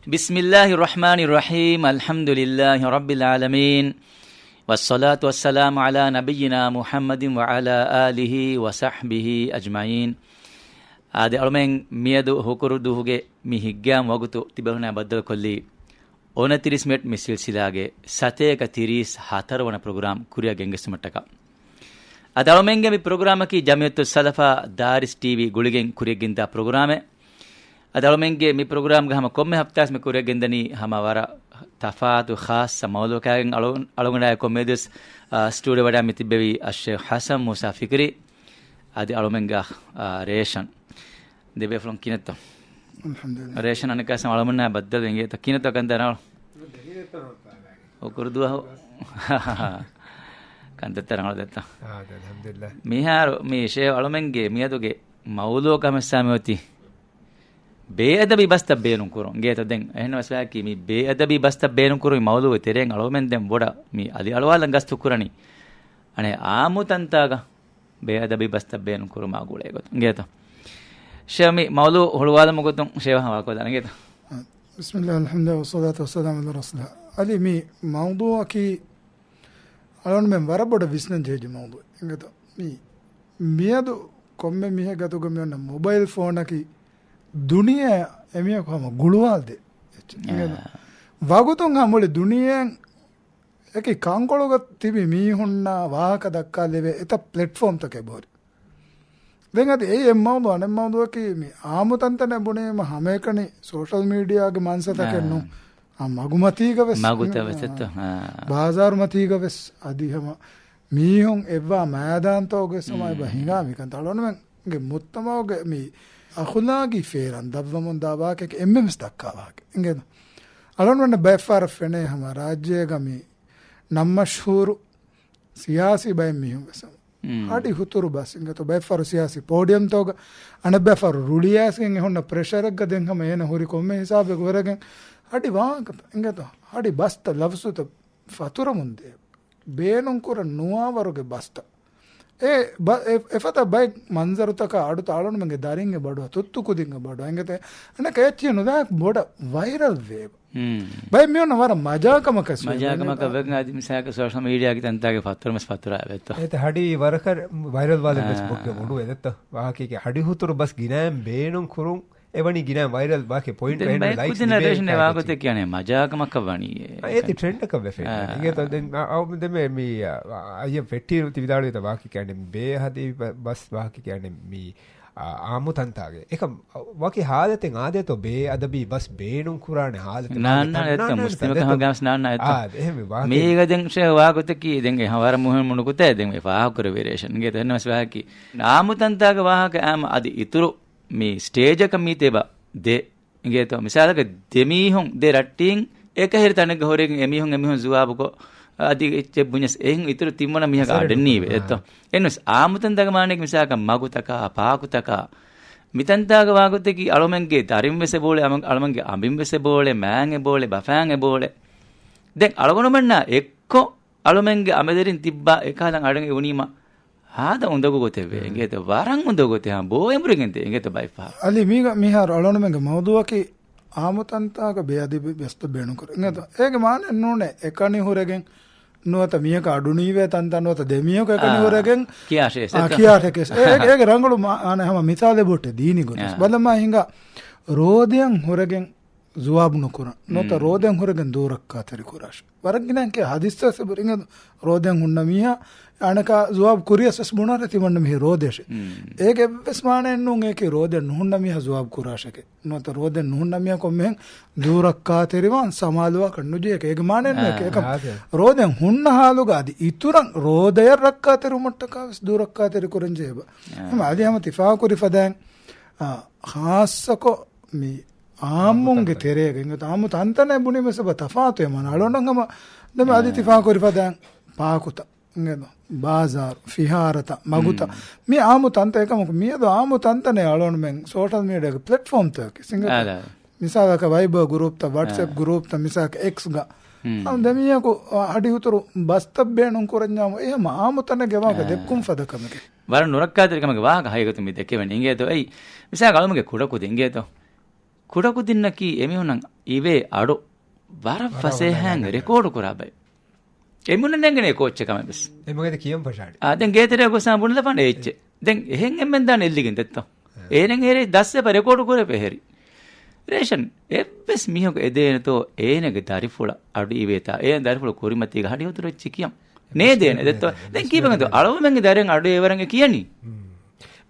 Bismillahir Rahmanir Rahim. Alhamdulillahi Rabbil Alamin. Wassalatu wassalamu ala nabiyyina Muhammadin wa ala alihi wa sahbihi ajma'in. Ade almen miyadu hukuruduhuge mi higgam wagutu tibahuna baddal kolli 29 minute mi silsilage sateka 34 wana program kuriya gengesmataka. Ade almenge mi program ki Jamiatus Salafa Daris TV guligen kuriya ginda programe. Ade almenge mi program ga hama komme haftas me kuriya gendani hama wara tafatu khas mawdu kagen alungana komedis studio wada mitibbevi Sheikh Hasan Musa Fikri. Ade almenga ration debe from kinetto alhamdulillah ration anaka sam alamanna baddal enge to kinetto kandana o kurduwa kandattara detta alhamdulillah miharo me she alamenge miyaduge mawdu kamessamoti be adabi basta beenun kurun geeta den ehna wasla ki mi be adabi basta beenun kurun mawdu tereng alamen den boda mi ali alwalan gastu kurani ane amutantaga be adabi basta beenun kurun magule got geeta شامي موضوع هو هذا مقدم شيء وها كذا أنا كده بسم الله الحمد لله والصلاة والسلام على رسول الله علي مي موضوع كي ألون من ورا بودا ويسنن جيجي موضوع إنك تو مي ميادو كم ميه كاتو كم يونا موبايل فون كي دنيا أميه كم غلوال ده إنك واقولون هم وله دنيا एक कांकोलोग तिबी मी हुन्ना वाहक दक्का लेवे इता platform तक है बोरी දැන් අද ඒ එම්මවුද අනෙම්මවුද කීමි ආමුතන්තන බුණේම හැම එකනේ සෝෂල් මීඩියාගේ මන්සතකෙන්නු මගුමතීක වෙස් මගුත වෙසත් බාසාර් මතීක වෙස් අදිහම මීහොන් එවවා මෑදාන්තෝගේ සමයි බහිනාමි කන්තලොනමගේ මුත්තමෝගේ මී අඛුලාගි ෆේරන් දවමොන් දාවාකක එම්එම්ස් දක්කාවාක ඉංගෙද අලොනවන්න බයිෆාර ෆෙනේ හැම රාජ්‍යගමි නම්මෂූරු සියාසි බයි මීහොන් වෙසම hadi huturu bas ingato befaru siyasi podium toga ana befaru ruliyasgen ehonna pressure ekga den hama ena hori komme hisabe goregen hadi waaka ingato hadi basta lavsuta fatura munde beenun kura nuwawaruge basta efata bay manzarutaka adu talonu menge daringe badu tuttu kudinge badu ingate ana kaychi nuda boda viral wave bay මෙන්න වර මජාකමක වෙගන අදි මිසක social media කි තන්තාගේ පත්තරමස් පත්තරා වෙත්ත ඒත හඩි වරකර viral වාල Facebook ගේ මොඩු එදත්ත වාකීගේ හඩි හුතුරු bus ගිනෑම් බේනුම් කුරුම් එවනි ගිනෑම් viral වාකේ point වෙන likes generation එක වාගොත කියන්නේ මජාකමක වණි ඒති ට්‍රෙන්ඩ් එක වෙෆේ ඒත දැන් අවු දෙමේ මී අය ෆෙටි විදාලු විත වාකී කියන්නේ බේ හදි බස් වාකී කියන්නේ මී ආමුතන්තාගේ එක වකි හාලතෙන් ආදේතෝ බේ අදබි බස් බේනුම් කුරානේ හාලතෙන් නාන්න එත මුස්ලිම කම ගම්ස් නාන්න එත මේක දෙන් ෂේ වාගොත කී දෙන් හවර මුහන් මුණුකුතේ දෙන් මේ වාහ කර වේරේෂන් ගේ දෙන්නස් වාකි ආමුතන්තාගේ වාහක ආම අදි ඉතුරු මේ ස්ටේජ් එක මීතේබ දෙ ගේ තෝ මිසාලක දෙමීහොන් දෙ රට්ටින් එක හිර තනක හොරෙන් එමීහොන් ජුවාබකෝ adi ecce bunyas ehun ituru timmana miha garden niwe etto enus amutandaga manek misaka magutaka paakutaka mitantaga waguteki alomenge darim wese bole alomenge ambim wese bole maange bole bafange bole den alogonu manna ekko alomenge amederin tibba ekalan adange unima hada undago goteve engete waran undago gote ha bo emurigente engete baifa ali miga mihar alonumenge mawduwaki ආමුතන්තාක බේadi බෙස්ත බේණු කර නේද ඒක මාන නෝනේ එකණි හොරගෙන් නොත මියක අඩුනීවේ තන්තනොත දෙමියක එකණි හොරගෙන් කියාශේස ඒක රංගලු ආන හැම මිසාලේ බොට දීනි ගොස් බලම හිඟා රෝදයන් හොරගෙන් ජුවාබ් නොකර නොත රෝදයන් හොරගෙන් දూరක් කාතරි කුරාෂ වරගිනන් කේ හදිස්ස සබරින් රෝදයන් හුන්න මියා අනක ජුවාබ් කුරියස් මුණර තිමන්න මෙහි රෝදේශ ඒක වෙස්මානෙන් නුන් ඒකේ රෝදෙන් නුන්න මියා ජුවාබ් කුරාෂක නොත රෝදෙන් නුන්න මියා කොම්මෙන් දూరක් කාතරිවන් සමාලුවා කන්නුජේ ඒක මානෙන් ඒක රෝදෙන් හුන්න හාලුගාදි ඉතුරන් රෝදය රක්කාතරු මට්ටකස් දూరක් කාතරි කුරංජේබ එම ආදී හැම තිෆා කුරි ෆදන් ખાસકો මේ ආම්මුන්ගේ තෙරේගෙන් තාමු තන්තනේ බුනේ මෙසබ තෆාතේ මන අලොනංගම දෙම ආදී තිෆා කුරි ෆදන් පාකුත නේද බාසාර් ෆිහාරත මගුත මේ ආමු තන්ත එකමක මියද ආමු තන්තනේ අලොන මෙන් සෝෂල් මීඩියා ප්ලැට්ෆෝම් තක සිංගල මිසාලක වයිබර් ගෲප් ත WhatsApp ගෲප් ත මිසාක X ගා අම් දෙමියක අඩි උතුරු බස්තබ්බේනුන් කරඥාම එහෙම ආමු තන ගෙවක දෙක්කුම් ෆදකමක වර නුරක්කාතරිකමක වාහක හයගතු මි දෙකෙවෙන් ඉංගේතෝ එයි මිසාක අලුමගේ කුඩකුද ඉංගේතෝ ಕುಡಕು ದಿನ್ನಕಿ ಎಮಿಹುನಂ ಇವೆ ಅಡು ವರ ಫಸೆ ಹ್ಯಾಂಗ್ ರೆಕಾರ್ಡ್ ಕುರಾಬೈ එමුණ නැගෙන කෝච් එකම බස් එමගේද කියම් පෂාඩි දැන් ගේතරේ ගොසා බුණල පණ එච්ච දැන් එහෙන් එම්ෙන් දාන එල්ලිගෙන් දෙත්තෝ ඒනෙන් හේරේ 10 පෙ රෙකෝඩ් කරේ පෙහෙරි රේෂන් එබ්බස් මිහක එදේනතෝ ඒනගේ දරිෆුල අඩි ඉවේතා ඒ දරිෆුල කුරිමති ගහඩි උතුර එච්ච කියම් නේ දේන දෙත්තෝ දැන් කීපෙන්ද අලවමෙන්ගේ දරෙන් අඩු ඒවරන්ගේ කියනි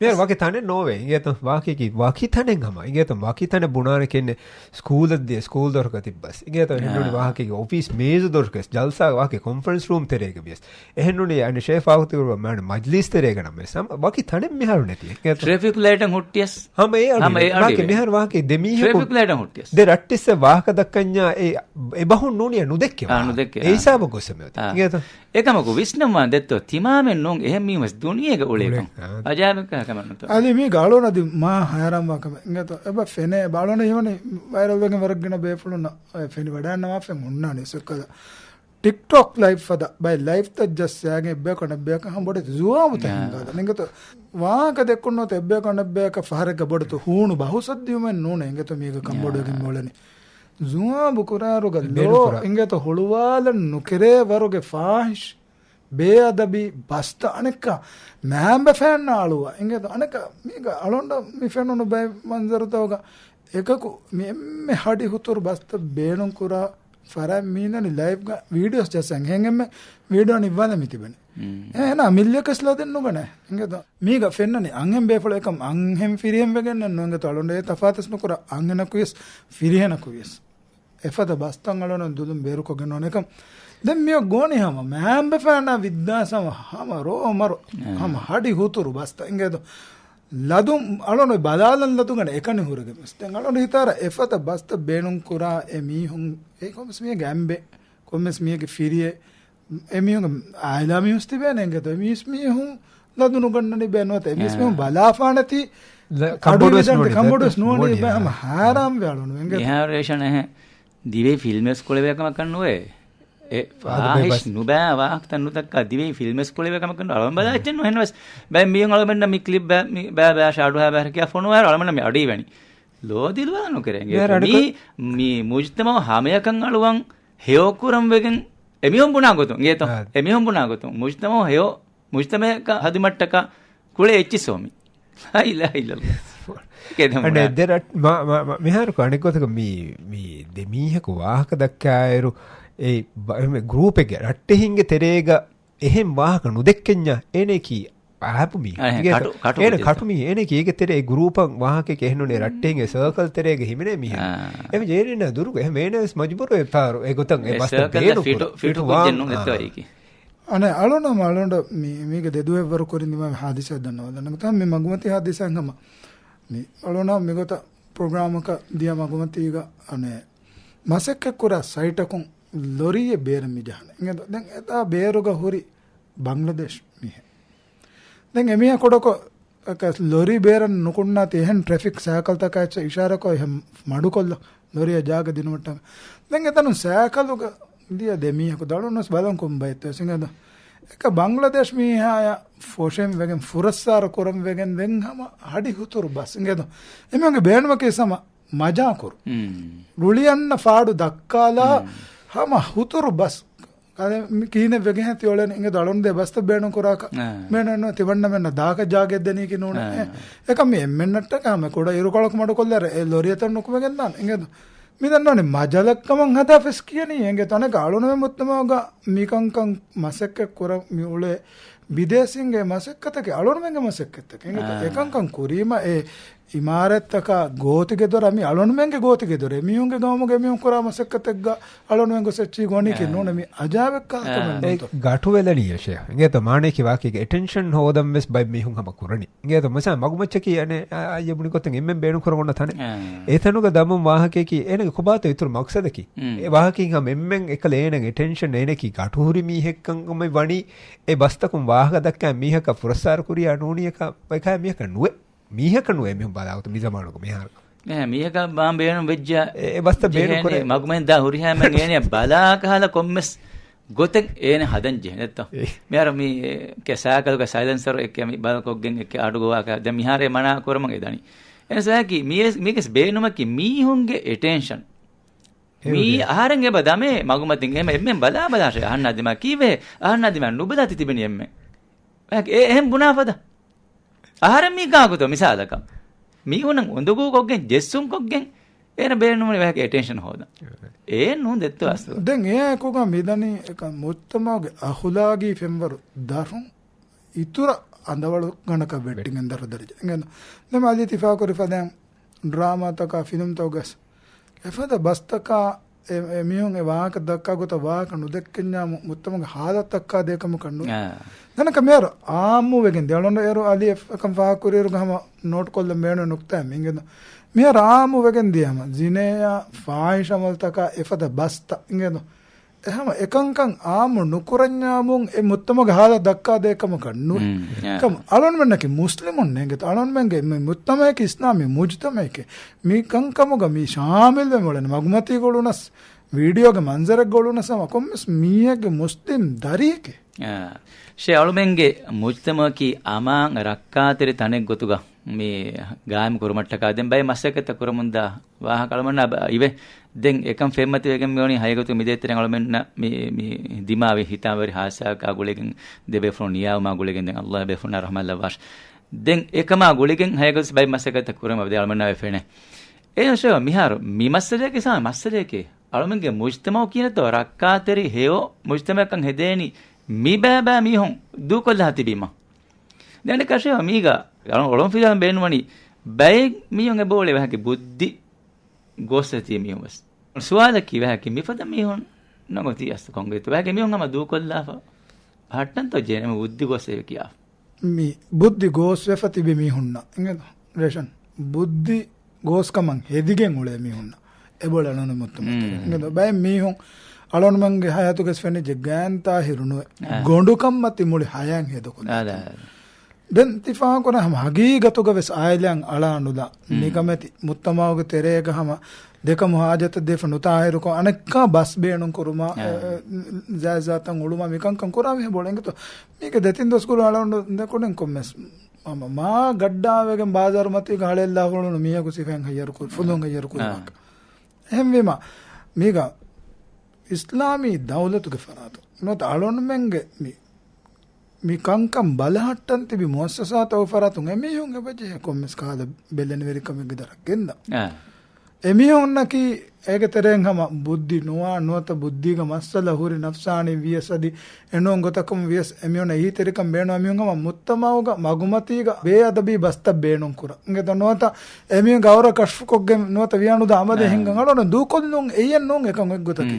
මෙයාර වගේ තනේ නොවේ ඉගේතම් වාකී තනෙන් හම ඉගේතම් වාකී තනේ බුණාන කියන්නේ ස්කූලද්දී ස්කූල් දොරක තිබ්බස් ඉගේතම් හෙන්නුනි වාකී ඔෆිස් මේස දොරකස් ජල්සා වාකී කොන්ෆරන්ස් රූම් තෙරේක බියස් එහෙන්නුනි අනේ ෂේෆ් ආවුති කරුවා මම මජ්ලිස් තෙරේක නම් සම වාකී තනේ මෙහරු නැති ඉගේතම් ට්‍රැෆික් ලයිටන් හොට්ටියස් හම ඒ වාකී මෙහර වාකී දෙමී ට්‍රැෆික් ලයිටන් හොට්ටියස් දෙ රට්ටිස්ස වාහක දක්කඤ්ඤා ඒ බහුන් නුනිය නුදෙක්කේ නුදෙක්කේ ඒ හිසාබ ගොසමෙත ඉගේතම් ඒකමකු විශ්නම්ම දෙත්තෝ තිමාමෙන් නොන් එහෙම මීමස් දුනියක උලේකම් අජාබක කමන්නත ali mi galonadi ma hayaram wakam ingato eba fene balona himane viral wegen waragena befuluna fene wadanna ma fen unnani sokala TikTok live fada by live ta just sage ebbe kona beka hambode zuwamu tengada ingato waaka dekkunno te ebbe kona beka faharega bodu hunu bahusaddiyumen nune ingato mega kambodegen molani zuwamu kuraruga lo ingato huluwala nukere waruge fahish ಬೇಅದಬಿ ಬಸ್ತ ಅನೇಕ ಮ್ಯಾಂಬ fan ಆಳುವ ಹಿಂಗೆ ಅನೇಕ ಈಗ ಅಳೊಂಡ ಮಿ fan by ಮಂಜರುತವಾಗ ಏಕಕು ಎಮ್ಮೆ ಹಾಡಿ ಹುತ್ತೂರು ಬಸ್ತ ಬೇಣಂಕುರ ಫರ ಮೀನನಿ ಲೈವ್ಗ videos ಜಸಂಗ್ ಹೆಂಗೆಮ್ಮೆ ವೀಡಿಯೋನ ಇವ್ವಾದ ಮಿತಿ ಬನ್ನಿ ಏನ ಮಿಲ್ಯಕಸ್ಲದೆನ್ನು ಗಣೆ ಹಿಂಗೆ ಮೀಗ ಫೆನ್ನನಿ ಅಂಗೆಂ ಬೇಫಳ ಏಕಂ ಅಂಗೆಂ ಫಿರಿಯಂ ವೆಗೆನ್ ನಂಗೆ ತಳೊಂಡೆ ತಫಾತಸ್ನು ಕುರ ಅಂಗೆನಕು ಎಸ್ ಫಿರಿಯನಕು ಎಸ್ ಎಫದ ಬಸ್ತಂಗಳನ ದುದುಂ ಬೇರುಕೊಗೆನೋ ಏಕಂ දැන් මිය ගෝණි හැම මෑම්බ ෆෑනා විද්දාසම හැම රෝමරු හැම හඩි හුතුරු බස්ත ඉංගේද ලදුම් අලොන බදාලන් ලතුගන එකනේ හුරගෙ මස් දැන් අලොන හිතාර එෆත බස්ත බේනුම් කුරා එමිහුන් ඒ කොමස් මිය ගැම්බේ කොමස් මියගේ ෆිරියේ එමිහුන් ආයිලා මියුස් තිබෙන ඉංගේද මිස් මිහුන් ලදුනු ගන්නනේ බෑනොත මිස් මිහුන් බලාෆානති කම්බොඩස් නෝනි බෑම හාරම් වලුන ඉංගේද ඉහාරේෂන් නැහැ දිවේ ෆිල්ම්ස් කොලේවකම කන්නෝේ වාහිෂ් නුබෑ වාහක තන්නුතක් දිවේ ෆිල්ම්ස් කොලේවකම කන්න අලම බදාච්චන් නොහෙනවස් බෑ මියන් අලමෙන්න මි ක්ලිප් බෑ ෂාඩු හැබැයි කියා ෆොන් වල අලමෙන්න මි අඩි වෙනි ලෝදිල්වා නොකරෙන්ගේ මි මුජ්තම හැමයකන් අලුවන් හේෝකුරම් වෙගෙන් එමිහොම් බුනා ගොතුන් ගේතෝ එමිහොම් බුනා ගොතුන් මුජ්තම හේෝ මුජ්තමක හදිමට්ටක කුලේ එච්චිසෝමි හයිලා අනේ දෙරට මෙහර කණිකොතක මී දෙමීහක වාහක දක්කායරු ඒ ගෲප් එක රට්ටෙහින්ගේ තෙරේග එහෙම් වාහක නුදෙක්කෙන්ඥා එනේකී ආපුමි ඒන කටුමි එනේකී ඒකේ තෙරේ ගෲපන් වාහකේ කෙහෙනුනේ රට්ටෙහින්ගේ සර්කල් තෙරේග හිමිනේ මිහ එමෙ ජේරින දුරුක එහෙම එනස් මජබුරු ඒ පාරු ඒ ගොතන් ඒ බස්ත බේරු ෆිටු කුජෙන්නු නෙතවයිකි අනේ අලොන මලොන්ඩ මේක දෙදුවේ වර කොරින්දි මම හාදිසයක් දන්නවා දැන් තමයි මේ මගුමති හාදිසයන් ගම මේ අලොන මේකට ප්‍රෝග්‍රෑම් එක දියා මගුමතිග අනේ මසෙක්ක කුර සයිට් එකකුන් ලොරියේ බේර මිජහන ඉංගද දැන් එතා බේරුග හුරි බංග්ලාදේශ් මිහ දැන් එමියා කොඩක ලොරි බේරන් නුකුන්නා තෙහෙන් ට්‍රැෆික් සෑකල් තකච්ච ඉෂාරකෝ එහෙම මඩු කොල්ල ලොරිය ජාග දිනුමට දැන් එතන සෑකලුග දිය දෙමියක දලොනස් බලන් කොම්බයිත් සිංගද එක බංග්ලාදේශ් මිහාය ෆෝෂෙම් වෙගෙන් ෆුරස්සාර කොරම් වෙගෙන් දැන් හැම හඩි හුතුරු බස් ඉංගද එමගේ බේනමකේ සම මජා කරු රුලියන්න ෆාඩු දක්කාලා හැම හුතුරු බස් කීන වෙගෙන් හැති ඔලෙන් ඉංග දලොන් දෙ බස්ත බේනු කරාක මෙන්න තිවන්න මෙන්න දාක ජාගෙද්දනී කිනෝන එක මේ මෙන්නට කම කොඩ ඉරුකොලක මඩ කොල්ලර ඒ ලොරියතන් නුකුමගෙන් දාන ඉංගද මිදන්නනේ මජලක්කමන් හදා ෆෙස් කියනී එංගේ තන ගාලුනම මුත්තමෝග මිකංකං මසෙක්ක කොර මිඋලේ විදේසින්ගේ මසෙක්කතක අලොනමෙන්ගේ මසෙක්කතක එංගේ එකංකං කුරීම ඒ ඉමාරත්තක ගෝතිගේ දොර මි අලොනමෙන්ගේ ගෝතිගේ දොර මියුන්ගේ ගාමුගේ මියුන් කරා මසෙක්කතක අලොනමෙන්ගේ සච්චි ගෝනි කිනෝන මි අජාවෙක්ක කමෙන්ත ගාටු වෙලනිය ෂේ එංගේ තමානේ කිවාකේ එටෙන්ෂන් හොදම් වෙස් බයි මිහුන් හම කුරණි එංගේ තමස මගුමච්ච කියන්නේ අයියබුනි කොතෙන් එම්මෙන් බේනු කරගොන්න තනේ ඒතනුක දම්ම වාහකේ කි එනක කොබාත ඉතුරු මක්සදකි ඒ වාහකින් හම එම්මෙන් එකලේන එටෙන්ෂන් එනකි ගාටුහුරි මිහෙක්කන් උමයි වණි ඒ බස්තකුම් වාහක දක්කා මිහක පුරස්සාර කුරියා නෝනියක වයිකා මිහක නුවේ මීහක නුවේ මෙහුම් බලාවත මිසමානක මෙහාර නෑ මීහක බාම් බේනු වෙජ්ජ ඒ බස්ත බේනු කරේ මගුමෙන් දා හුරි හැමෙන් එනේ බලා කහලා කොම්මස් ගොතෙක් එනේ හදන් ජේ නැත්තම් මෙහාර මේ කැසාකලක සයිලන්සර් එක මේ බලකොග්ගෙන් එක අඩු ගෝවා දැන් මිහාරේ මනා කරමගේ දනි එනසාකි මේකස් බේනුමකි මීහුන්ගේ attention මී ආහාරෙන් එබ දමේ මගුමතින් එහෙම එම්මෙන් බලා බලාශය අහන්නද මා කීවේ අහන්නද මා නුබදා තිබෙනි එම්මෙ එහෙම බුනාපද ආහාරෙන් මී කාකුතෝ මිසාලක මීහුනන් ඔඳගු කොග්ගෙන් ජෙස්සුම් කොග්ගෙන් එන බේනුමනේ වැහකේ attention හොදා ඒ නුන් දෙත්තු අස්තු දැන් ඒ කොග මිදනි එක මුත්තමගේ අහුලාගී ෆෙම්වරු දරුන් ඉතුර අඳවල ගණක වෙට්ටින් එන්දර දරජ engano nem ali tifa ko rifadam drama taka film togas efada bastaka emihun e waaka dakka gota waaka nudekkenya muttamaga halatakka dekam kannu nanaka mer aamu wegen delon ero ali ekam fa kuriru gama note kolla meno nukta engano mer aamu wegen diama zineya fahishamal taka efada basta engano එහෙම එකංකං ආමු නුකුරඤ්ඤාමුන් ඒ මුත්තම ගහලා දක්කා දෙකම කන්නු කම අලොන් මෙන්නකි මුස්ලිමුන් නෙගෙත අලොන් මෙන්ගේ මුත්තමයක ඉස්ලාමී මුජ්තමයක මේ කංකමග මේ ශාමිල් වෙමොලන මග්මති ගොළුනස් වීඩියෝගේ මන්සරක් ගොළුනසම කොම්මස් මීයගේ මුස්ලිම් දරියක ෂේ අලුමෙන්ගේ මුජ්තමකි අමාන් රක්කාතෙරි තනෙක් ගොතුගා මේ ගායම කුරුමට්ටකා දෙන් බයි මස්සකත කුරුමුන්දා වාහ කලමන්න ඉවේ දැන් එකම් ෆෙම්මති වේගෙන් මෙෝනි හයගතු මිදෙතරන් අලුමෙන්න මේ දිමාවේ හිතාවරි හාසා කාගුලෙකින් දෙබේ ෆ්‍රොනියා මා ගුලෙකින් දැන් අල්ලාහ් බෙෆුනා රහමල්ලා වාෂ් දැන් එකම ගුලෙකින් හයගතු බයි මස්සකත කුරුම බදේ අලුමන්න වෙෆෙනේ ඒ ෂෝ මිහාර මි මස්සලේකේ සම මස්සලේකේ අලුමෙන්ගේ මුජ්තමෝ කියනතෝ රක්කාතෙරි හේෝ මුජ්තමකන් හෙදේනි මි බෑ මිහොන් දුකොල්ලා තිබීම දැන් කෂේ මීගා ඔලොම් ෆිලම් බේනුවනි බයි මියොන් එබෝලේ වහකි බුද්ධි ගොස්සති මියොස් සුවාලකි වහකි මිපද මියොන් නගොති අස්ත කොංගෙත වහකි මියොන් අම දූ කොල්ලාෆ හට්ටන් තෝ ජේනම බුද්ධි ගොස්සේ කියා මි බුද්ධි ගොස් වෙෆති බි මිහුන්න engado රේෂන් බුද්ධි ගොස් කමන් හෙදිගෙන් උලේ මිහුන්න එබෝල නන මුත්තම engado bye මිහොන් අලොන් මංගේ හයතුකස් ෆෙන්නේ ජගාන්තා හිරුණු ගොඬු කම්මති මුලි හයන් හෙදකො den tifaa kona ham hagigatuga ves ailyan ala nuda nigameti muttamawge terega hama dekam hajata defa nutahiru ko anekka bas beenun kuruma zaizatan uluma mikan kan kurave bolengeto meke detin dos kuru ala nda konen kommes mama ma gadda wegen bazar mati galella holu miya kusifen hayar ko fulon hayar ko ehmema mega islami dawlatuge faratu not alon menge mi kankam balahatan tibi muassasat awfaratun emihun ebaje kommes kaada bellen verikam gedara genda emihun naki ege tereng hama buddhi nuwa nuata buddhi ga masala huri nafsani viasadi enon gotakum vias emihun ehi terikam beeno emihun hama muttamawga magumati ga be adabi basta beenon kura ngeda nuata emihun gawra kashfu kogge nuata vianu da amade hingan alona du kollun eyen non ekam gotaki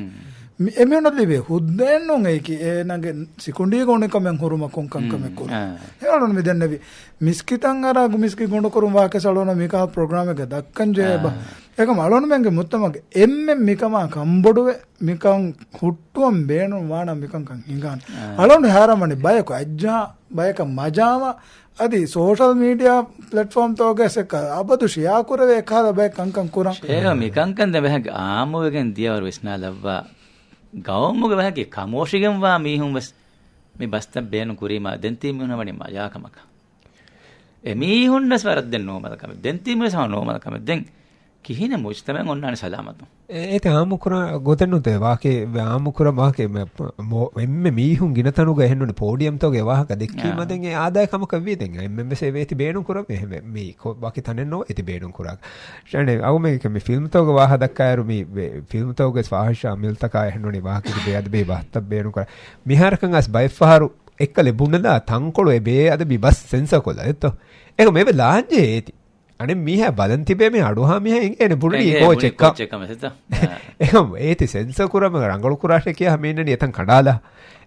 එමියනොල්ලිවේ හුද්දෙන්නොන් ඒකි ඒනගේ සිකුණ්ඩිය ගොණ කමෙන් හුරුම කොංකම් කමෙක් කරු ඒවලොන මෙදන්නවි මිස්කිතන් අරගු මිස්කි ගොණ කරුම් වාකේ සලෝන මේකා programme එක දක්කන් ජේබ ඒක මලොන මෙන්ගේ මුත්තමගේ එම්මෙන් මිකම කම්බොඩුවේ මිකන් හුට්ටුවම් බේනුම් වානම් මිකන් කන් හිඟාන අලොන හැරමනි බයක අජ්ජා බයක මජාව අදි social media platform තෝගසක අබදු share කරවේ කාද බය කංකම් කුරන් ඒක මිකන් කන්ද බහක ආමෝගෙන් දියවර විස්නා ලබ්වා ගෞමුගේ වහගේ කමෝෂිගෙන් වා මීහුම් මේ බස්ත බේනු කුරීම දෙන්ති මිහුනවනි මයාකමක එමීහුන්නස් වරද්දෙන් නෝමලකම දෙන්ති මිහුස නෝමලකම දෙන් කිහින මුජ්තමෙන් ඔන්නානේ සලාමතු ඒත ආමුකුර ගොතනුතේ වාකේ ආමුකුර වාකේ එම්මෙ මීහුන් ගිනතනුග එහෙන්නුනේ පෝඩියම් තෝගේ වාහක දෙක්කීම දෙන් ඒ ආදායකමක වීදෙන් එම්මෙ සේවේති බේනු කුර මෙහෙම මේ වාකේ තනෙන්නෝ ඉති බේනු කුරක් ෂනේ අවමේක මේ ෆිල්ම් තෝග වාහ දක්කායරු මේ ෆිල්ම් තෝගේ ස්වාහෂා මිල්තකා එහෙන්නුනේ වාකේ බේද බේ බහත්ත බේනු කර මිහාරකන් අස් බයිෆහරු එක්කලේ බුන්නදා තංකොලේ බේ අද බිබස් සෙන්සර් කොල්ල එතෝ ඒක මේ ලාංජේ ඒති අනේ මීහ බලන් තිබේ මේ අඩුහා මීහ එන්නේ පුරුඩි කෝච් එකම එකම ඒති සෙන්සර් කුරම රංගල කුරාෂේ කියා මේන්නේ එතන් කඩාලා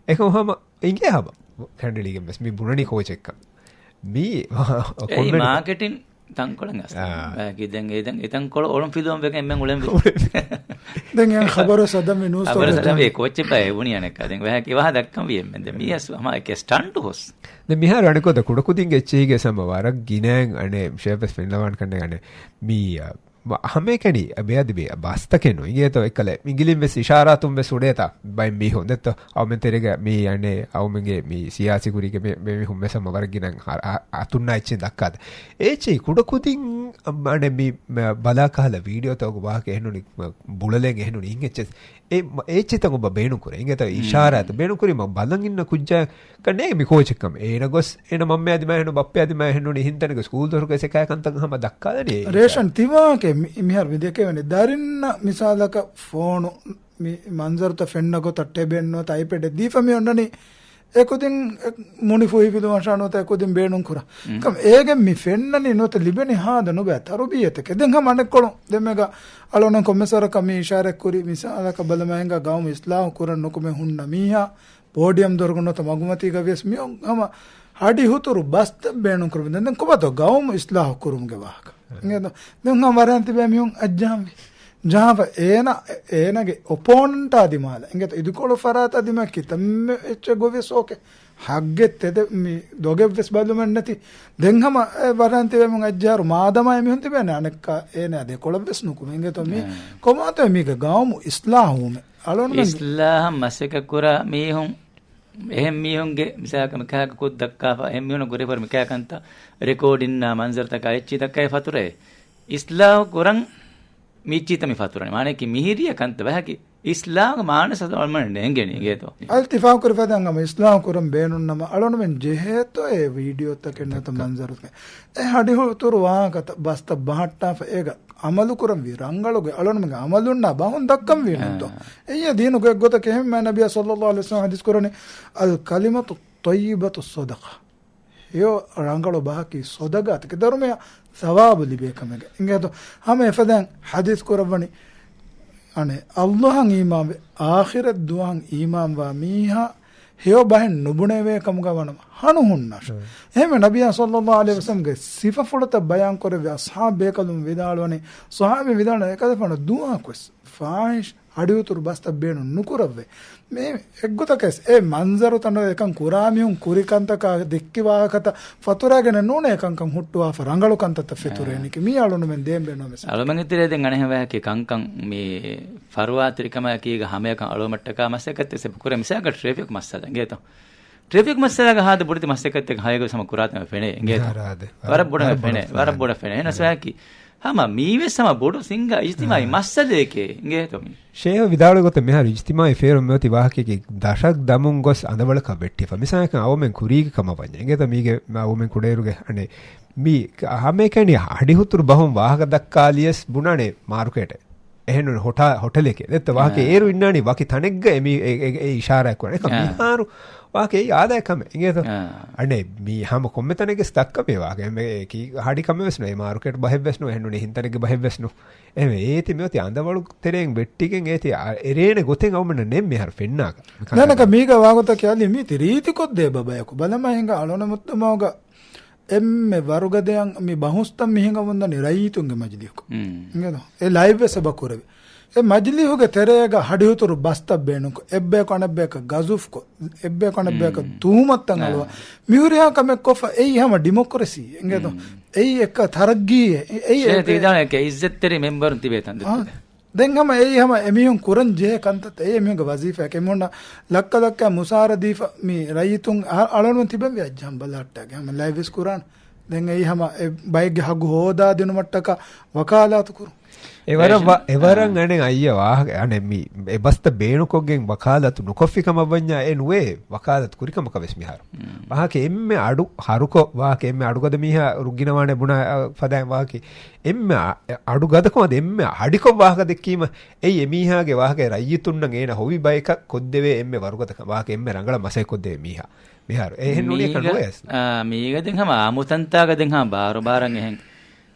එකම ඉංගේ හබ කැන්ඩලිගෙන් බස් මේ පුරුඩි කෝච් එක මේ ඒ මාකටින් තංකොලන් අස් කිදෙන් එතන් කොල ඔලම් ෆිල්ම් එකෙන් මෙන් උලම් දැන් යන් خبر සදම් නිවුස් තෝ ඒ කෝච් එක බය වුණි අනක දැන් වැහ කිවහ දක්කම් වියෙන් දැන් මීස් මම එක ස්ටන්ට් හොස් දැන් මිහාර අනිකොද කුඩකුදින්ගේ චීගේ සමවරක් ගිනෑන් අනේ ෂේපස් ෆින්ලවන් කන්නේ අනේ මී ಹಮೇಕಣಿ ಬೇದಿಬಿ ಬಾಸ್ತಕೆನು ಈಗೇತೋ ಎಕ್ಕಲೆ ಇಂಗಿಲಿಂ ವೆಸ್ ಇಶಾರಾತುಂ ವೆಸ್ ಉಡೇತ ಬೈ ಮಿ ಹೊಂದೆತ್ತ ಅವ ಮೆಂತೆರೆಗೆ ಮೀ ಅಣ್ಣೆ ಅವ ಮೆಂಗೆ ಮೀ ಸಿಯಾಸಿ ಗುರಿಗೆ ಮೆ ಹುಮ್ಮೆಸ ಮವರ್ಗಿನ ಅತುನ್ನ ಇಚ್ಚಿ ದಕ್ಕಾದ ಏಚಿ ಕುಡಕುದಿಂ ಅಣ್ಣೆ ಮೀ ಬಲಾಕಾಲ ವಿಡಿಯೋ ತಗೋ ವಾಕೆ ಹೆಣ್ಣುನಿ ಬುಳಲೆಂಗೆ ಹೆಣ್ಣುನಿ ಹಿಂಗೆಚ್ಚೆ ಏಚಿ ತಗೊಬ್ಬ ಬೇಣುಕುರೆ ಹಿಂಗೆ ಇಶಾರಾತ ಬೇಣುಕುರಿ ಮ ಬಲಂಗಿನ್ನ ಕುಜ್ಜ ಕಣ್ಣೆ ಮಿ ಕೋಚಕ್ಕಂ ಏನ ಗೊಸ್ ಏನ ಮಮ್ಮೆ ಅದಿ ಮಾ ಹೆಣ್ಣು ಬಪ್ಪೆ ಅದಿ ಮಾ ಹೆಣ್ಣುನಿ ಹಿಂತನಿಗೆ ಸ್ಕೂಲ್ ದೊರಕ ಸೆಕಾಯಕಂತ ಹಮ ದಕ್ಕಾದನಿ ರೇಷನ್ ತಿವಾಕೆ ಮಿಹರ್ ವಿದೇಕೆ ದರಿನ್ನ ಮಿಸಾಲಕ ಫೋನು ಮಂಜರ್ತ ಫೆನ್ನಗೋ ತಟ್ಟೆ ಬೆನ್ನೋ ತೈಪೆಡೆ ದೀಫಮಿ ಉಂಡನಿ ಏಕುದಿನ್ ಮುನಿ ಫುಯಿ ಬಿದು ವರ್ಷಾನೋತ ಏಕುದಿನ್ ಬೇಣುಂ ಕುರ ಕಮ್ ಏಗೆ ಮಿ ಫೆನ್ನನಿ ನೋತ ಲಿಬೆನಿ ಹಾದ ನುಬೆ ತರುಬಿಯತಕೆ ದೆಂಗ ಮನೆಕೊಳು ದೆಮೆಗ ಅಳೋನ ಕೊಮ್ಮೆಸರ ಕಮಿ ಇಶಾರೆ ಕುರಿ ಮಿಸಾಲಕ ಬಲಮಹಂಗ ಗಾವು ಇಸ್ಲಾಂ ಕುರನ್ ನುಕುಮೆ ಹುಣ್ಣ ಮೀಹಾ ಪೋಡಿಯಂ ದೊರಗುನೋತ ಮಗುಮತಿ ಗವೆಸ್ ಮಿಯಂ ಹಮ ಹಾಡಿ ಹುತುರು ಬಸ್ತ ಬೇಣುಂ ಕುರು ದೆಂಗ ಕುಬತೋ ಗಾವು ಇಸ್ಲಾಂ ಕುರುಂಗೆ ವಾಹಕ ಇಂಗೆದು ದೆಂಗ ವರಂತಿ ಬೆ ಮಿಯಂ ಅಜ್ಜಾಮಿ ಜಾವ ಏನಗೆ ಒಪೋನೆಂಟ್ ಆದಿಮಾಲ ಇಂಗೆ ಇದುಕೊಳು ಫರಾತ್ ಆದಿಮಕ್ಕಿ ತಮ್ಮೆ ಹೆಚ್ಚ ಗೋವೆಸ್ ಓಕೆ ಹಗ್ಗೆತ್ತೆದೆ ಮಿ ದೊಗೆವೆಸ್ ಬಲುಮನ್ನತಿ ದೆಂಗಮ ವರಂತಿ ಬೆ ಮುಂಗ ಅಜ್ಜಾರು ಮಾದಮ ಎಮಿ ಹೊಂತಿ ಬೇನೆ ಅನಕ್ಕ ಏನೆ ಅದೆ ಕೊಳಬೆಸ್ ನುಕು ಇಂಗೆ ತೊ ಮಿ ಕೊಮಾತ ಮಿಗೆ ಗಾವು ಇಸ್ಲಾಹುಮೆ ಅಲೋನ ಇಸ್ಲಾಂ ಮಸಕ ಕುರ ಮೀಹುಂ එහෙම මියුන්ගේ මිසාකම කහක කුත් දක්කාපා එහෙම මියුන ගොරේ පර මිකයකන්ත රෙකෝඩින්න මන්සර් තක එච්චි දක්කයි ෆතුරේ ඉස්ලාම් කුරන් මිච්චිත මි ෆතුරනේ මානේ කි මිහිරිය කන්ත බහකි ඉස්ලාම් මානස දල්මන නෙංගෙනි ගේතෝ අල්තිෆා කර ෆදංගම ඉස්ලාම් කුරන් බේනුන්නම අලොන මෙන් ජෙහෙතෝ ඒ වීඩියෝ තක නත මන්සර් තක ඒ හඩි හොතුරු වාකත බස්ත බහට්ටා ඒක අමලු කරම් වී රංගලුගේ අලොන මගේ අමලුන්නා බහුන් දක්කම් වීනතෝ එය දීනුගේ ගොත කෙහෙම මා නබිය සල්ලල්ලාහු අලයිහි වසල්ලම් හදිස් කරනේ අල් කලිමතු තයිබතු සදඛා යෝ රංගලු බහකි සදගත කදරුමේ සවාබු ලිබේකමගේ ඉංගේතෝ හැම එෆදන් හදිස් කරවනි අනේ අල්ලාහන් ඊමාම් ආඛිරත් දුවන් ඊමාම් වා මීහා හේව බහෙන් නුබුනේ වේ කමුගවනම හනු හුන්නස් එහෙම නබිය සල්ලල්ලාහු අලයිහි වසල්ලම්ගේ සිෆ ෆුලත බයන් කරේ අස්හාබේ කලුම් විදාලවනේ සහාබේ විදාලන එකදපන දුවා කොස් ෆායිෂ් අඩියුතුරු බස්ත බේනු නුකුරවේ මේ එක්ගොතකස් ඒ මන්සරු තන එකන් කුරාමියුන් කුරිකන්තක දෙක්කි වාකත ෆතුරාගෙන නෝනේ එකන්කම් හුට්ටුවා ෆරංගලු කන්තත ෆෙතුරේනික මී අලුන මෙන් දෙම් බේනෝ මෙස අලුමන් ඉතිරේ දෙන් අනේ හැවකි කංකම් මේ ෆරුවාත්‍රිකම කීග හැමයක අලුමට්ටක මස්සකත් එස පුකුර මිසක ට්‍රැෆික් මස්සදන් ගේතෝ ට්‍රැෆික් මස්සලග හාද බුරිති මස්සකත් එක හයක සම කුරාතම ෆෙනේ ගේතෝ වර බොඩ ෆෙනේ නසයකි ಹಮ ಮೀವೆ ಸಮ ಬೋಡು ಸಿಂಗ ಇಜ್ತಿಮಾಯಿ ಮಸ್ಸದೇಕೆ ಇಂಗೇತೋ ಶೇಹ ವಿದಾಳು ಗೊತ್ತ ಮೆಹರ್ ಇಜ್ತಿಮಾಯಿ ಫೇರು ಮೆತಿ ವಾಹಕಿಗೆ ದಶಕ್ ದಮುಂ ಗೊಸ್ ಅಂದವಳಕ ಬೆಟ್ಟಿಫ ಮಿಸಾಯಕ ಅವಮೆನ್ ಕುರಿಗೆ ಕಮ ಪಂಜ ಇಂಗೇತ ಮೀಗೆ ಅವಮೆನ್ ಕುಡೇರುಗೆ ಅನೆ ಮೀ ಹಮೇಕನಿ ಹಡಿಹುತುರು ಬಹುಂ ವಾಹಕ ದಕ್ಕಾಲಿಯಸ್ ಬುಣಾನೆ ಮಾರುಕೇಟೆ එහෙනු හොටලෙක දෙත්ත වාකේ ඒරු ඉන්නානි වාකි තනෙග්ග එමි ඒ ඉෂාරයක් කරන එක මිහාරු වාකේ ආදායකම ඉංගේත අනේ මී හැම කොම්මෙතනෙක ස්තක්ක මේ වාකේ මේ කි හඩි කම වෙස්නු ඒ මාර්කට් බහෙ වෙස්නු එහෙනුනේ හින්තනෙක බහෙ වෙස්නු එමෙ ඒති මෙති අඳවලු තෙරෙන් වෙට්ටිකෙන් ඒති එරේන ගොතෙන් අවමන නෙම් මෙහර ෆෙන්නාක නනක මීග වාගත කියලි මීති රීති කොද්දේ බබයකු බලම හිඟ අලොන මුත්තමෝග එම්මෙ වරුගදයන් මේ බහුස්තම් මිහිඟ වන්දනි රයිතුන්ගේ මජලියක නේද ඒ ලයිව් එක සබකුරේ ඒ මජලියුගේ තෙරේග හඩියුතුරු බස්ත බේනුක එබ්බේ කණබ්බේක ගසුෆ්කො එබ්බේ කණබ්බේක තුමත්තන් අලව මිහුරියා කමෙක් කොෆ එයි හැම ඩෙමොක්‍රසි නේද එයි එක තරග්ගී එයි ඒ තිදානක ඉස්සෙත්තරි මෙම්බර් තිබේතන් දෙත් දැන් හැම එයි හැම එමිහුන් කුරන් ජේ කන්තත ඒ එමිහුගේ වසීෆා කෙමුන්න ලක්ක ලක්ක මුසාර දීෆ මේ රයිතුන් අලොන තිබෙන් විජ්ජම් බලාට්ටගේ හැම ලයිව්ස් කුරාන දැන් එයි හැම බයිග් හගු හොදා දෙනු මට්ටක වකාලාතු කුරු එවරන් අනේ අයිය වාහක අනේ මී එබස්ත බේනුකොගෙන් වකාලතු නොකොෆිකම වඤ්ඤා එනුවේ වකාලත් කුරිකම කවෙස් මිහාර වාහක එම්මෙ අඩු හරුකො වාහක එම්මෙ අඩුගද මිහා රුගිනවානේ බුණ ෆදයන් වාහක එම්මෙ අඩු ගදකොමද එම්මෙ අඩිකො වාහක දෙකීම එයි එමීහාගේ වාහක රයිතුන්න ගේන හොවි බයික කොද්දෙවේ එම්මෙ වරුගද වාහක එම්මෙ රංගල මසෙ කොද්දෙවේ මීහා මිහාර එහෙනුනේ කනෝයස් මීගදෙන් හැම ආමුතන්තාගදෙන් හැම බාරු බාරන් එහෙන්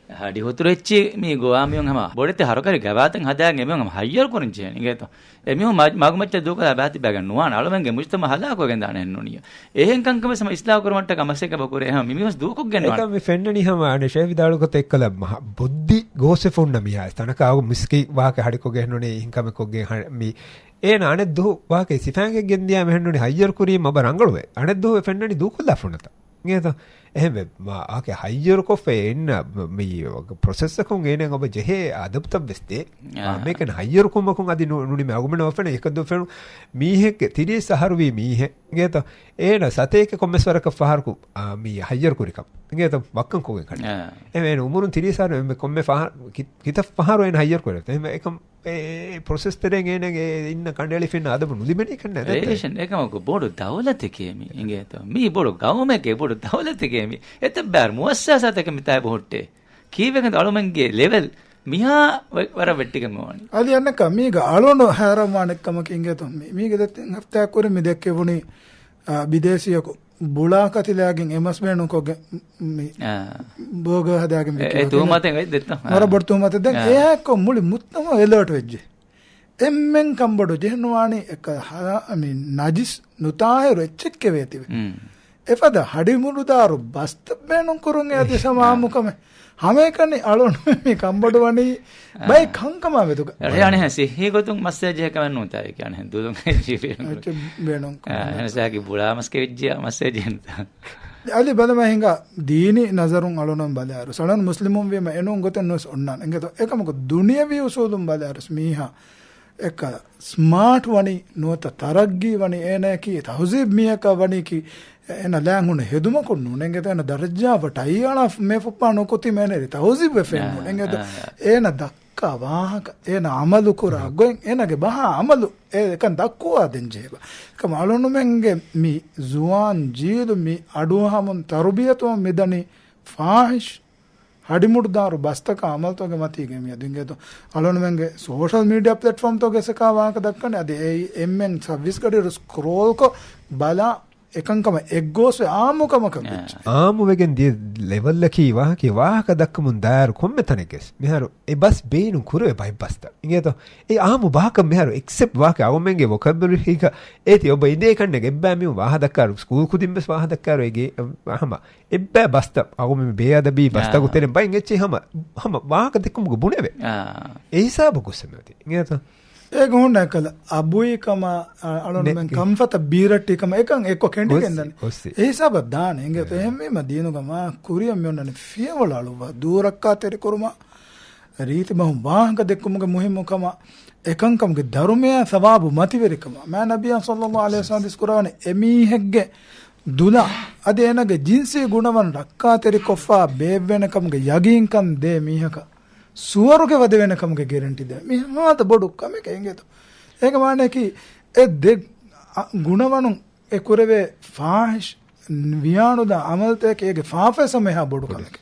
හඩි හොතුරෙච්චි මේ ගෝවාමියන් හැම බොඩෙත් හරකරි ගවාතන් හදාගෙන එමෙන් හැම හයියර් කරන් ජේ නිගේතෝ එමිහු මගමච්ච දුකලා බාති බගන් නුවාන අලවෙන්ගේ මුස්තම හදාකෝගෙන් දාන එන්නුනිය එහෙන් කංකම සම ඉස්ලාම් කරමට්ට කමසෙක බකුරේ හැම මිමිස් දුකක් ගෙන්නවා ඒක මේ ෆෙන්නනි හැම අනේ ෂේ විදාලුකත එක්කල බුද්ධි ගෝසෙෆොන්න මියා තනක ආව මිස්කි වාක හඩිකෝගෙන් නුනේ හින්කම කොගෙන් මේ ඒ නානේ දු වාකේ සිෆාන්ගේ ගෙන්දියා මෙහෙන්නුනේ හයියර් කුරී මබ රංගලුවේ අනේ දු ෆෙන්නනි දුකලා ෆොන්නත ngeto ehme ma ake hayyor ko fe enna mi process kon enen oba jehe adaptab beste me ken hayyor ko ma kon adi nuni me agumena ofene ekadu fenu mi hek tiri saharwi mi he ngeto ena sateke kommeswara ka fahar ku mi hayyor kurikam ngeto bakkan ko gen ehme umurun tiri sar me komme fahar kita fahar en hayyor kurek ehme ekam process tereng enen inna kandeli finna adabu nudimeni kan nada relation ekam ko bodu dawlat ekemi ngeto mi bodu gawme ke bodu dawlat ekemi eta bar muassasat ekemi tay bohotte kීවකද අලුමන්ගේ level මිහා වර වෙට්ටිකම ඕනි ali annaka miga alonu haramanakkama kingeto miga detten hafta kore mi dekke woni bidesiyako bulakatilagen emas benu ko mi boga hadagen mi e tumaten gai detta mara bortu mate den e ko muli muttama alert wejje emmen kambodo jehnuwani ek ami najis nutaheru echchekke vetiwe efada hadimurudaru basta benu kurun ade samamukame hamekani alonu mi kambodo wani bai kankama vetuka yani hasi he gotun massage hekamen nuta e yani dudun jibe benu henasaki bula maske vijja massage enta ali badama hinga dini nazarun alonum balaru sanan muslimun we ma enun goten nos onnan engeto ekamako duniyavi usulum balaru miha eka smart wani nota taraggi wani enaki tahzib miyaka wani ki ena langun heduma konnu nengeta ena darajja watai ala me fuppa no koti meneri tahzib we fen nengeta ena dakka wahaka ena amalu kura goen ena ge baha amalu ekan dakkuwa denjeba kam alonu menge mi zuwan jilu mi aduhamun tarbiyatu midani fahish hadimudaru bastaka amal toge matige mi adingeto alonu menge social media platform toge saka wahaka dakkane ade emmen service gade scroll ko bala ekankama eggose aamukama kabech aamu wegen die level laki wahaka dakkamun daru komme taneges miharu e bas beenu kurwe bai basta ingeto e aamu bahaka miharu except wahaka awmenge vocabulary hika eti oba ide kanne gebba mi waha dakkaru school kudimbes waha dakkaru ege hama ebba basta awme beada bi basta gutene bai ngechi hama wahaka dekkum buneve e hisabu kusemati ingeto ඒක හොන්න කල අබුයි කම අලොන men කම්ෆත බීරටි කම එකන් එක්ක කෙන්ඩි ගෙන්දන ඒ හිසාබ දාන එංගේ තෝ එම්මෙම දිනු ගම කුරියම් මෙන්නනේ ෆියවල අලුව දූරක්කා තෙරි කුරුම රීති බහුම් වාහක දෙක්කමුගේ මුහිම්ම කම එකන් කමගේ ධර්මය සවාබු මතිවරිකම මා නබිය සල්ලල්ලාහු අලයිහි වසල්ලම් දිස්කුරවනේ එමීහෙක්ගේ දුලා අද එනගේ ජින්සී ගුණවන් රක්කා තෙරි කොෆා බේවෙන කමගේ යගින්කම් දේ මීහක suwaruge wade wenakamge guarantee de mi hata bodu kameke engeto eka mane ki e de gunawanun e kureve fahish viyanu da amalte ke ege faafa sameha bodu kameke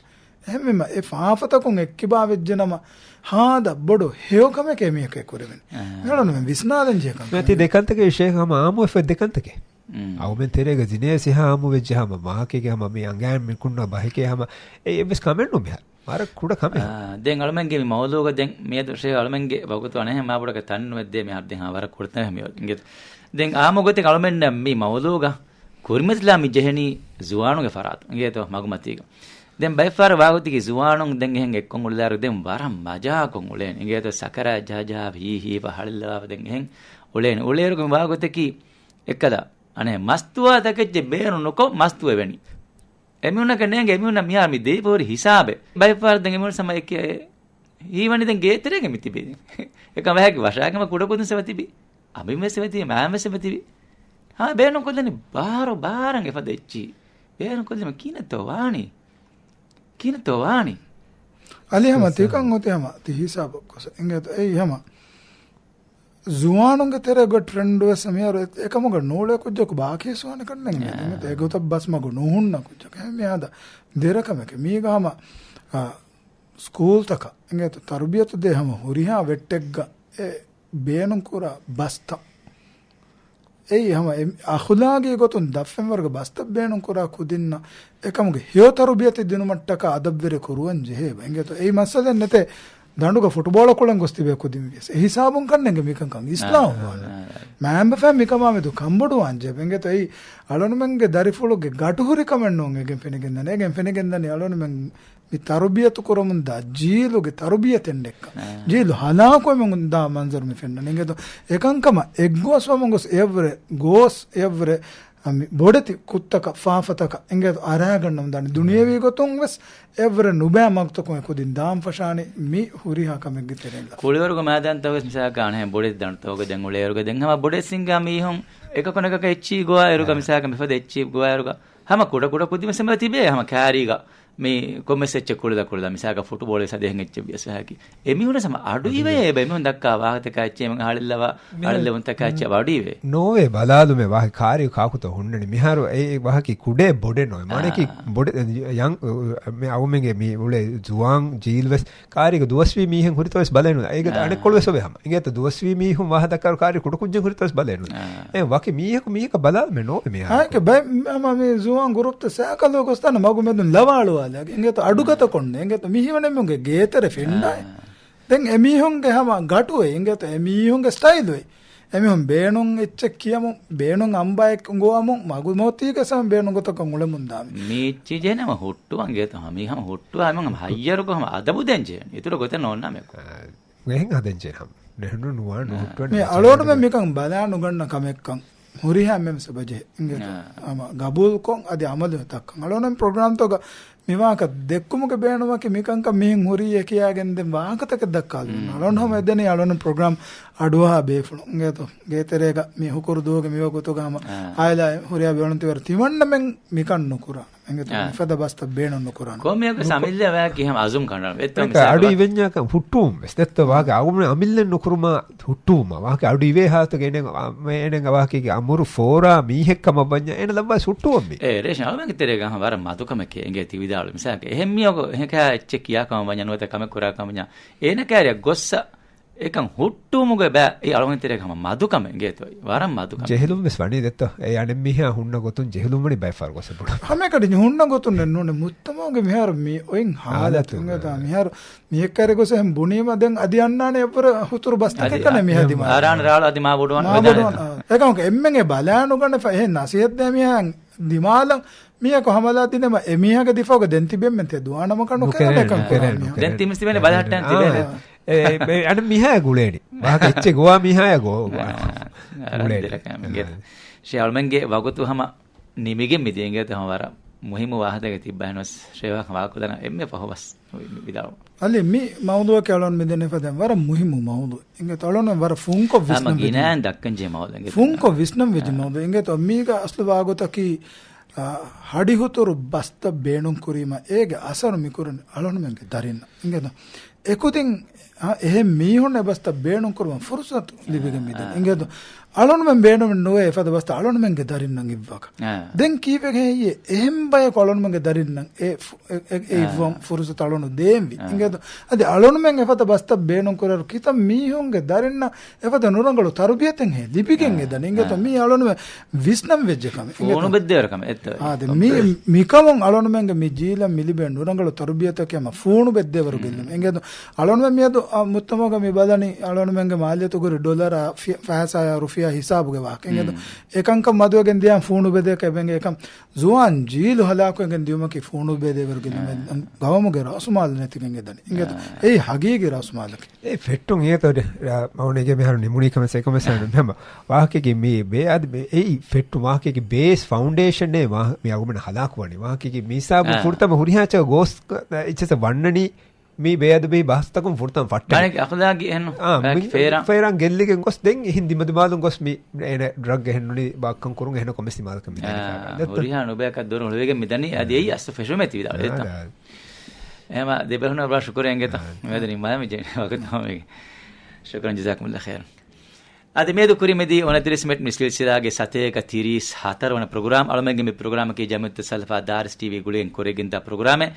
emmema e faafata kun ekkiba vejjenama hada bodu heo kameke mi ke kureven melonu men visnaden je kam meti dekantake sheikh hama amu fe dekantake awmen terega jinesi ha amu vejje hama mahake ge hama mi angan mi kunna bahike hama e bes comment no bihar mara kuda kame den almenge mi mawluga den me do she almenge bagutu ane ma budaga tannu medde me harden ha wara kurtna me inget den amogote almenne mi mawluga kurmitla mi jeheni zuwanu ge farat ingeto magumatiga den by far waguti ge zuwanu den hen ekkon ullaru den waram maja kon ulen ingeto sakara jaja hi bahalilla den hen ulen uleru ge waguti ki ekkada ane mastuwa takejje beenu noko mastuwe weni එමුණ කනේගේ එමුණ මියා මි දේපෝරි හිසාබේ බයිපාර දෙන් එමුණ සම එක ඊවනි දෙන් ගේතරේ ගෙමි තිබේ එකම හැකි වශාකම කුඩ කුදුන් සවතිබි අබිමෙ සවතිබි මෑමෙ සවතිබි හා බේනු කොල්ලනි බාරන් එපදෙච්චි බේනු කොල්ලම කිනතෝ වානි ali hama tekan hote hama ti hisab kos engeto ei hama zuwanunge tere go trend we samiyar ekamuga nole kujjako baaki suwane kanne nge te gota bas mago nohunna kujjaka me ada derakameke miga hama school taka nge to tarbiyatu de hama huriha vettegga e beenun kura basta ei hama akhlaqi gotun daffen warga basta beenun kura kudinna ekamuge hiyo tarbiyatu dinumattaka adabbere kuruwan jehe nge to ei masalen nete danduga football kulan gostibe kudimvis e hisabun kannenge mikan kan islam mamba fam mikama medu kambodu anje benge to ei alonu menge darifuluge gatuhuri kamennun egen fenegen alonu men mi tarbiyatu korumun da jiluge tarbiyaten dekka jilu hala ko men da manzar mi fenna nenge to ekankama eggos wamongos evre ami bodati kuttaka faafataka enge aragannam dani duniyawi gotun wes evre nubä magtokon ekudin daam fashani mi huriha kamegge terella kuliwaruga madan tawes misa kan he bodet dan toga den uleruga den hama bodet singa mi hom ekakonaka echi goa eruga misa kan mefade echi goa eruga hama kuda kudima sema tibe hama kariga මේ commerce එච්ච කුලද මිසාක football එක සදෙන් එච්ච බියස හැකි එමිහුන සම අඩු ඉවේ බෙමිහුන් දක්කා වාහතක එච්ච මං හාලෙල්ලවා අරලෙවන්ත Kachchi වඩි ඉවේ Norway බලාලු මේ වාහි කාර්ය කාකුත හොන්නනි මිහාරු ඒ වාහකි කුඩේ බොඩේ නොයි මණකි බොඩේ යන් මේ අවුමගේ මේ උලේ ජුවාන් ජීල්වස් කාර්යක දුවස්වි මීහෙන් හුරිතවස් බලෙනු ඒකට අනෙක් කොල්වස් ඔබේ හැම ඒකට දුවස්වි මීහුන් වාහදකර කාර්ය කුඩ කුජ්ජ හුරිතවස් බලෙනු ඒ වාකි මීහක බලාල් මේ නෝවේ මේ හාක බයි මම මේ ජුවාන් ගුරුප්ත සෑකලෝ කොස්තන මගු මෙදුන් ලවාලුවා engeto adugata konne engeto mihivane munge geetere fendai den emihonge hama gatuwe engeto emihonge style we emihon beenon ecche kiyamu beenon ambaek ngoamu magu motika sam beenon gotaka ngulemun dami mechi jenama hottu angeto hami hama hottu hama hayyaru ko hama adabu denje ituro goten onna me mehin adenje ham nehnu nuwa hottu me alonu me mekan balanu ganna kamekkan huriha mem sabaje engeto ama gabul kon adi amal takkan alonu program to මිවාක දෙක්කුමක බේනුවක මිකංක Mihin හුරිය කියාගෙන දෙන් වාකතක දක්කාලු නලොන්හම එදෙනේ යලොන programme අඩුවා බේෆුණු ගේතෝ ගේතරේක මේ හුකුරු දුවක මිවකොතු ගාම ආයලා හුරියා බේනුන්ති වර තිවන්න මෙන් මිකන් නුකුරා engeto fada basta beenon nukuran komiyක සමිල්ල වා කියම අසුම් කරනවා එතන අඩු ඉවෙන්ඥාක හුට්ටුම් ස්තෙත්ත වාගේ අවුම අමිල්ලෙන් නුකුරුම හුට්ටුම වාගේ අඩු ඉවේ හාත ගෙනෙන් මේනෙන් වාගේ අමුරු ෆෝරා මීහෙක්කම බඤ්ඤා එන ලබ්බා සුට්ටුම් මේ ඒ රේෂා මගේ තරේ ගහ වර මදුකම කෙන්ගේ තිවිදාලු මිසක එහෙම්මියක එහෙකා එච්ච කියා කම බඤ්ඤා නොත කම කුරා කමඤ්ඤා එන කෑරිය ගොස්ස ඒකන් හුට්ටුමුගේ බෑ ඒ අලුවෙන් කම මදුකම ගේතොයි වරම් මදුකම ජෙහෙලුම් මෙස් වණි දෙත්ත ඒ අනේ මිහා හුන්න ගොතුන් ජෙහෙලුම් වණි බයි ෆාර ගොස පුඩ හැමකට හුන්න ගොතුන් නෙන්නෝනේ මුත්තමෝගේ මිහාර මේ ඔයින් හාලතුන් ගතා මිහාර මියකර ගොස හැම් බුනීම දැන් අදි යන්නානේ අපර හුතුරු බස්තක කන මිහාදි මා ආරාන රාල අදි මා බොඩවන ඒකම එම්මගේ බලානු ගන්න ෆෙ නසියත් දැ මිහාන් දිමාලන් මිය කොහමලා දිනම එමිහක දිෆෝක දෙන් තිබෙම් මෙතේ දුවානම කනු කරන දැන් තිමිස් තිබෙන්නේ බලහට්ටන් තිබෙන්නේ අන මිහා ගුලේනි වාක එච්චේ ගෝවා මිහාය ගෝ ගුලේනි ශියල්මන්ගේ වගතු හම නිමිගෙන් මිදෙන්ගේ තම වර මුහිම වාහදක තිබ්බහනස් ශ්‍රේවා කවාකුදන එම්මේ පහවස් විදාව අලි මි මවුදුව කලොන් මෙදෙන ෆදම් වර මුහිම මවුදු ඉංගේ තලොන වර ෆුන්කො විස්නම් ගිනාන් දක්කන් ජේ මවුදගේ ෆුන්කො විස්නම් වෙජ මවුදු ඉංගේ තො මීක අස්ල වාගොතකි හඩිහුතුරු බස්ත බේනුම් කුරීම ඒගේ අසරු මිකුරන අලොන මෙන්ගේ දරින්න ඉංගේ එකුතින් එහෙ මීහොන්න බස්ත බේනුම් කරුම ෆුර්සත් ලිබෙගෙන මිදෙන ඉංගේ අලොන මෙන් බේනුම් නොවේ ෆද බස්ත අලොන මෙන්ගේ දරින්නන් ඉව්වක දැන් කීපෙගේ යේ එහෙම් බය කොලොන මෙන්ගේ දරින්නන් ඒ ඉවම් ෆුර්සත් අලොන දෙම්වි ඉංගේ අද අලොන මෙන් ෆද බස්ත බේනුම් කරර කිත මීහොන්ගේ දරින්න ෆද නුරංගලු තරුබියතෙන් හේ ලිබිගෙන් එදන ඉංගේ මී අලොන මෙ විස්නම් වෙජ්ජකම ඕන බෙද්දවරකම එත් ආද මී මිකමන් අලොන මෙන්ගේ මි ජීල මිලිබෙ නුරංගලු තරුබියතකම ෆෝනු බෙද්දවරු ගෙල්ලම ඉංගේ අලොන මෙ මියදු මුත්තමෝග මි බලනි අලොන මෙන්ගේ මාල්‍යතු ගුරු ඩොලර ෆාසාය රුෆියා හිසාබුගේ වාක ඉංගේ එකංක මදුවගෙන් දියන් ෆෝනු බෙදක එබෙන්ගේ එකම් ජුවාන් ජීලු හලාකෙන් දියුමකි ෆෝනු බෙදවරු ගෙල්ලම ගවමුගේ රසුමාල් නැතිගෙන් එදන ඉංගේ ඒ හගීගේ රසුමාලක ඒ ෆෙට්ටුන් ඒතොඩ මවුනේගේ මෙහරු නිමුනිකම සේකම සන නම වාකේගේ මේ බේ අද ඒ ෆෙට්ටු වාකේගේ බේස් ෆවුන්ඩේෂන් නේ මේ අගමන හලාකුවනි වාකේගේ මිසාබු ෆුර්තම හුරිහාච ගෝස් ඉච්චස වන්නනි මේ බේද බේ බහස්තකම් ෆුර්තම් ෆට්ට අනේ අකදාගේ එන්න ෆේරන් ගෙල්ලිගෙන් ගොස් දෙන් හින්දි මදුමාලුන් ගොස් මේ එන ඩ්‍රග් ගෙහනුනි බක්කම් කරුන් එහන කොමස්ති මාල්කම් මිදනි හුරිහා නොබයක දොර නොවේගෙන් මිදනි අදී අස්ස ෆෙෂෝ මෙති විදා එත එහෙම දෙබහුන බලා ශුක්‍රයන් ගෙත මෙදනි මම ජේ වකතම ශුක්‍රන් ජසාකුමුල්ලා ඛෛර් අද මේදු කුරිමෙදී 29 මිනිත් මිස්ලිසිදාගේ සතේක 34 වන ප්‍රෝග්‍රෑම් අලමෙන්ගේ මේ ප්‍රෝග්‍රෑම් එකේ ජමත් සල්ෆා දාරිස් ටීවී ගුලෙන් කොරෙගෙන් තා ප්‍රෝග්‍රෑම්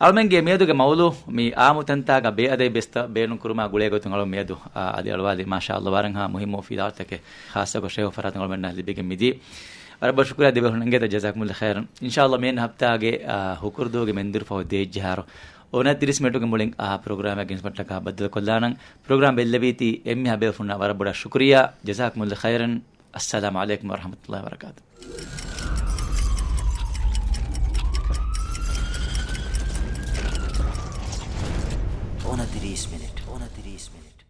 අලමෙන්ගේ මේදුගේ මවුලු මේ ආමුතන්තාග බේ අදේ බෙස්ත බේනුන් කුරුමා ගුලේ ගොතුන් අලම මේදු අදි අලවාදී මාෂාඅල්ලාහ් වරන් හා මුහිම් ෆිදාතක ખાસක ෂේව ෆරාත් අලමෙන් ලිබෙගේ මිදී අර බෂුකුරා දෙබහුනන්ගේ තා ජසාකුමුල්ලා ඛෛරන් ඉන්ෂාඅල්ලාහ් මේන හප්තාගේ හුකුර්දෝගේ මෙන්දිර ෆෝ දේජ්ජාරෝ 29 මිනිටුගේ මුලින් ප්‍රෝග්‍රෑම් එකකින් ස්පට්ටක බද්දල කොල්ලානම් ප්‍රෝග්‍රෑම් බෙල්ලවීති එම්මි හබේ ෆුන්නා වර බොඩ ශුක්‍රියා ජසාකුමුල්ලා ඛෛරන් අස්සලාමු අලයිකුම් වරහමතුල්ලාහි වබරකාතුහ් 29 minute